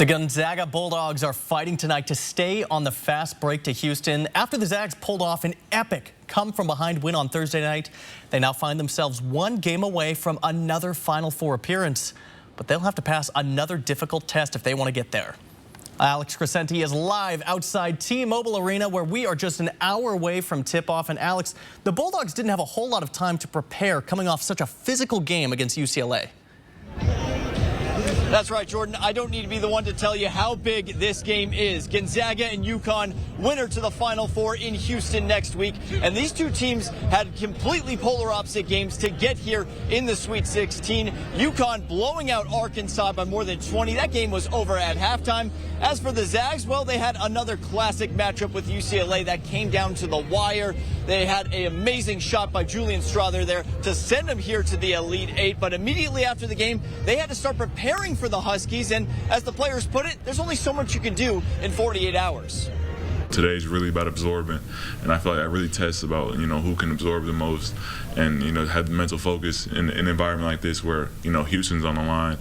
The Gonzaga-Bulldogs are fighting tonight to stay on the fast break to Houston. After the Zags pulled off an epic come-from-behind win on Thursday night, they now find themselves one game away from another Final Four appearance. But they'll have to pass another difficult test if they want to get there. Alex Crescenti is live outside T-Mobile Arena, where we are just an hour away from tip-off. And Alex, the Bulldogs didn't have a whole lot of time to prepare coming off such a physical game against UCLA. That's right, Jordan. I don't need to be the one to tell you how big this game is. Gonzaga and UConn, winner to the Final Four in Houston next week. And these two teams had completely polar opposite games to get here in the Sweet 16. UConn blowing out Arkansas by more than 20. That game was over at halftime. As for the Zags, well, they had another classic matchup with UCLA that came down to the wire. They had an amazing shot by Julian Strother there to send them here to the Elite Eight. But immediately after the game, they had to start preparing for the Huskies. And as the players put it, there's only so much you can do in 48 hours. Today's really about absorbing, and I feel like I really test about, who can absorb the most and, have the mental focus in an environment like this where, Houston's on the line.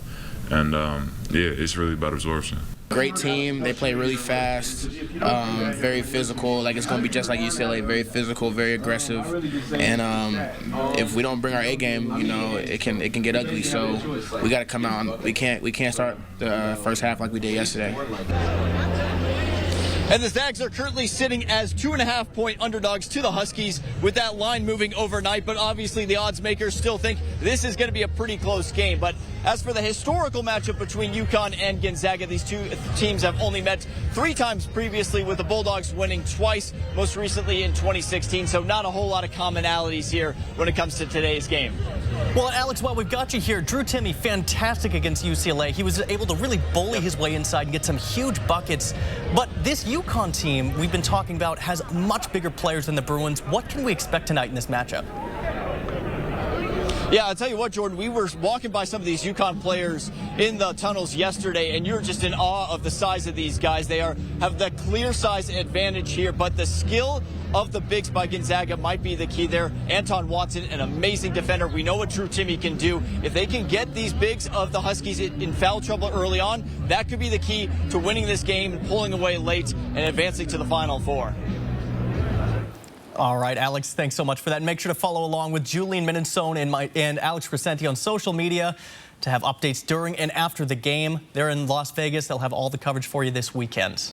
And, yeah, it's really about absorption. Great team. They play really fast, very physical. Like, it's going to be just like UCLA, very physical, very aggressive. And if we don't bring our A game, it can get ugly. So we got to come out. And we can't start the first half like we did yesterday. And the Zags are currently sitting as 2.5-point underdogs to the Huskies, with that line moving overnight. But obviously the odds makers still think this is going to be a pretty close game. But as for the historical matchup between UConn and Gonzaga, these two teams have only met 3 times previously, with the Bulldogs winning twice, most recently in 2016. So not a whole lot of commonalities here when it comes to today's game. Well, Alex, while we've got you here, Drew Timme, fantastic against UCLA. He was able to really bully his way inside and get some huge buckets. But this UConn team we've been talking about has much bigger players than the Bruins. What can we expect tonight in this matchup? Yeah, I'll tell you what, Jordan, we were walking by some of these UConn players in the tunnels yesterday, and you're just in awe of the size of these guys. They have the clear size advantage here, but the skill of the bigs by Gonzaga might be the key there. Anton Watson, an amazing defender. We know what Drew Timme can do. If they can get these bigs of the Huskies in foul trouble early on, that could be the key to winning this game and pulling away late and advancing to the Final Four. All right, Alex, thanks so much for that. And make sure to follow along with Julian Minnesone and Alex Crescenti on social media to have updates during and after the game. They're in Las Vegas. They'll have all the coverage for you this weekend.